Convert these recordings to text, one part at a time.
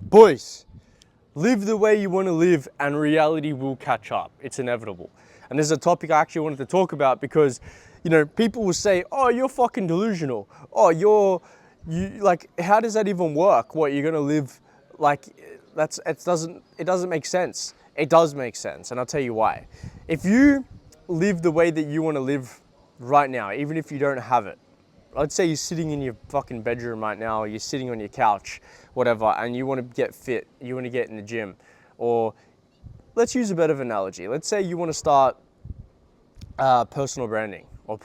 Boys, live the way you want to live and reality will catch up. It's inevitable. And this is a topic I actually wanted to talk about because, people will say, oh, you're fucking delusional. Oh, how does that even work? What, you're going to live it doesn't make sense. It does make sense. And I'll tell you why. If you live the way that you want to live right now, even if you don't have it, let's say you're sitting in your fucking bedroom right now, or you're sitting on your couch, whatever, and you want to get fit, you want to get in the gym, or let's use a better analogy. Let's say you want to start personal branding or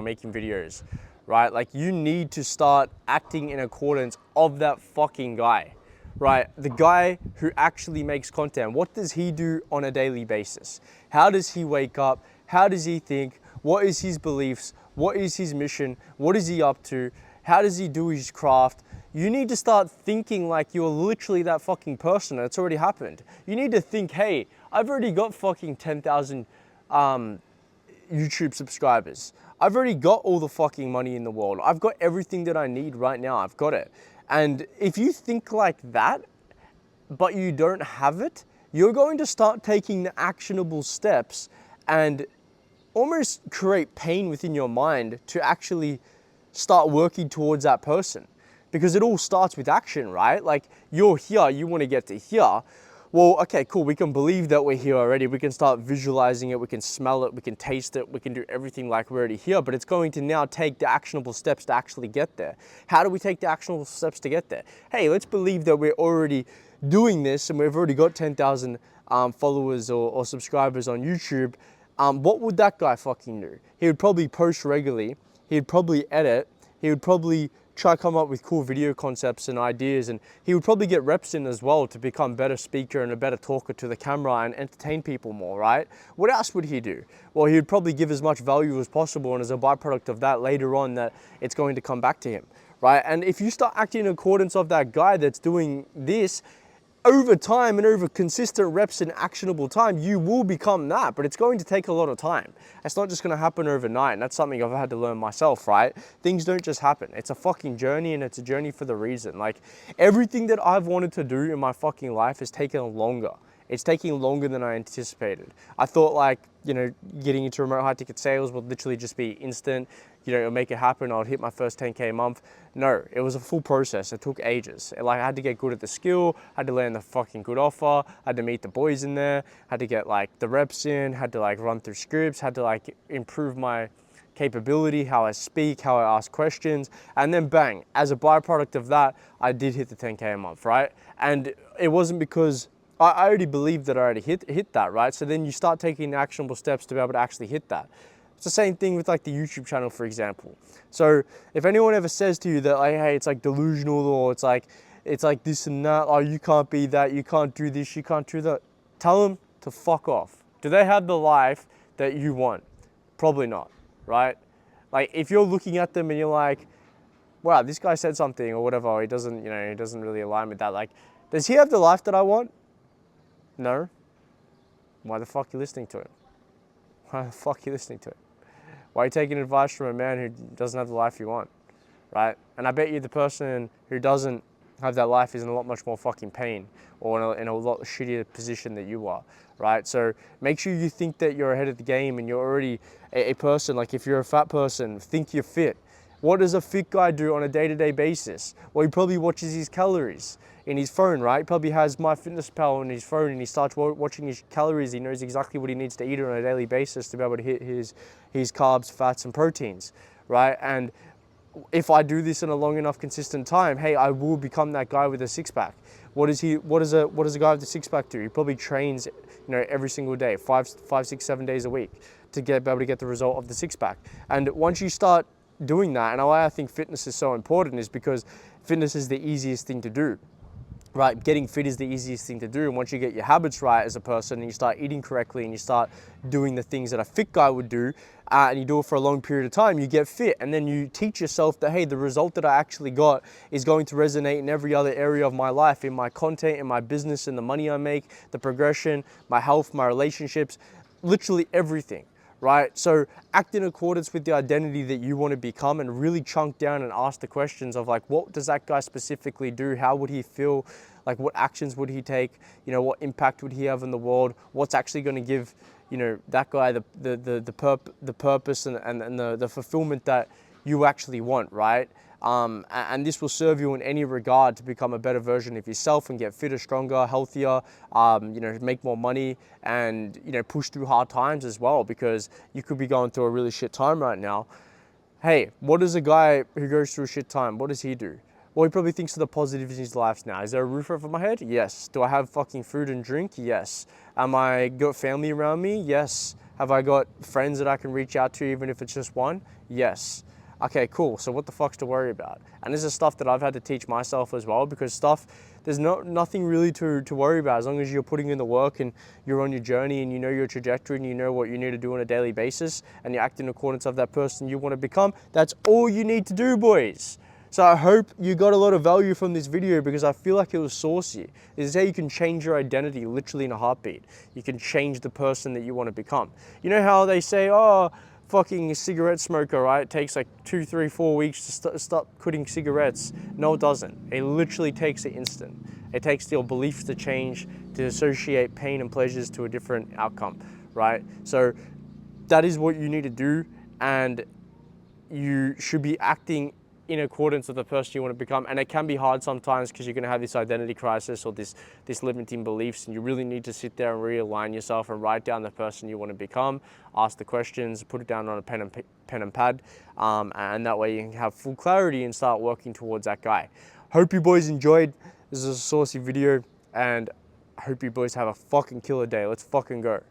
making videos, right? Like you need to start acting in accordance of that fucking guy, right? The guy who actually makes content. What does he do on a daily basis? How does he wake up? How does he think? What is his beliefs? What is his mission? What is he up to? How does he do his craft? You need to start thinking like you're literally that fucking person. It's already happened. You need to think, hey, I've already got fucking 10,000 YouTube subscribers. I've already got all the fucking money in the world. I've got everything that I need right now. I've got it. And if you think like that, but you don't have it, you're going to start taking the actionable steps and almost create pain within your mind to actually start working towards that person. Because it all starts with action, right? Like you're here, you want to get to here. Well, okay, cool. We can believe that we're here already. We can start visualizing it. We can smell it. We can taste it. We can do everything like we're already here, but it's going to now take the actionable steps to actually get there. How do we take the actionable steps to get there? Hey, let's believe that we're already doing this and we've already got 10,000 followers or subscribers on YouTube. What would that guy fucking do? He would probably post regularly. He'd probably edit. He would probably try to come up with cool video concepts and ideas, and he would probably get reps in as well to become a better speaker and a better talker to the camera and entertain people more, right? What else would he do? Well, he would probably give as much value as possible, and as a byproduct of that later on, that it's going to come back to him, right? And if you start acting in accordance of that guy that's doing this, over time and over consistent reps and actionable time, you will become that, but it's going to take a lot of time. It's not just going to happen overnight, and that's something I've had to learn myself, right? Things don't just happen. It's a fucking journey, and it's a journey for the reason. Like, everything that I've wanted to do in my fucking life has taken longer. It's taking longer than I anticipated. I thought getting into remote high ticket sales would literally just be instant, it'll make it happen. I'll hit my first 10K a month. No, it was a full process. It took ages. I had to get good at the skill, had to land the fucking good offer, had to meet the boys in there, had to get the reps in, had to run through scripts, had to improve my capability, how I speak, how I ask questions, and then bang, as a byproduct of that, I did hit the 10K a month, right? And it wasn't because I already believed that I already hit that, right? So then you start taking actionable steps to be able to actually hit that. It's the same thing with the YouTube channel, for example. So if anyone ever says to you that hey, it's delusional, or it's like this and that, oh, you can't be that, you can't do this, you can't do that, tell them to fuck off. Do they have the life that you want? Probably not, right? If you're looking at them and you're like, wow, this guy said something or whatever, or he doesn't really align with that. Does he have the life that I want? No. Why the fuck are you listening to him? Why the fuck are you listening to him? Why are you taking advice from a man who doesn't have the life you want, right? And I bet you the person who doesn't have that life is in a lot much more fucking pain, or in a lot shittier position that you are, right? So make sure you think that you're ahead of the game and you're already a person. If you're a fat person, think you're fit. What does a fit guy do on a day-to-day basis? Well, he probably watches his calories in his phone, right? He probably has MyFitnessPal on his phone and he starts watching his calories. He knows exactly what he needs to eat on a daily basis to be able to hit his carbs, fats, and proteins, right? And if I do this in a long enough, consistent time, hey, I will become that guy with a six-pack. What does a guy with a six-pack do? He probably trains, every single day, 5, 6, 7 days a week to be able to get the result of the six-pack. And once you start doing that, and why I think fitness is so important is because fitness is the easiest thing to do. Right, getting fit is the easiest thing to do, and once you get your habits right as a person and you start eating correctly and you start doing the things that a fit guy would do, and you do it for a long period of time, you get fit, and then you teach yourself that, hey, the result that I actually got is going to resonate in every other area of my life, in my content, in my business, in the money I make, the progression, my health, my relationships, literally everything. Right? So act in accordance with the identity that you want to become, and really chunk down and ask the questions of what does that guy specifically do? How would he feel? Like, what actions would he take? You know, what impact would he have in the world? What's actually going to give, you know, that guy the purpose and the fulfillment that you actually want, right? And this will serve you in any regard to become a better version of yourself and get fitter, stronger, healthier, you know, make more money and, you know, push through hard times as well, because you could be going through a really shit time right now. Hey, what does a guy who goes through a shit time, what does he do? Well, he probably thinks of the positives in his life now. Is there a roof over my head? Yes. Do I have fucking food and drink? Yes. Am I got family around me? Yes. Have I got friends that I can reach out to even if it's just one? Yes. Okay, cool. So what the fuck's to worry about? And this is stuff that I've had to teach myself as well, because there's nothing really to worry about as long as you're putting in the work and you're on your journey and you know your trajectory and you know what you need to do on a daily basis and you act in accordance of that person you want to become. That's all you need to do, boys. So I hope you got a lot of value from this video, because I feel like it was saucy. This is how you can change your identity literally in a heartbeat. You can change the person that you want to become. You know how they say, oh, fucking cigarette smoker, right? It takes like 2, 3, 4 weeks to stop quitting cigarettes. No, it doesn't. It literally takes an instant. It takes your beliefs to change, to associate pain and pleasures to a different outcome, right? So that is what you need to do, and you should be acting in accordance with the person you want to become. And it can be hard sometimes because you're going to have this identity crisis or this limiting beliefs, and you really need to sit there and realign yourself and write down the person you want to become, ask the questions, put it down on a pen and pad, and that way you can have full clarity and start working towards that guy. Hope you boys enjoyed. This is a saucy video, and I hope you boys have a fucking killer day. Let's fucking go.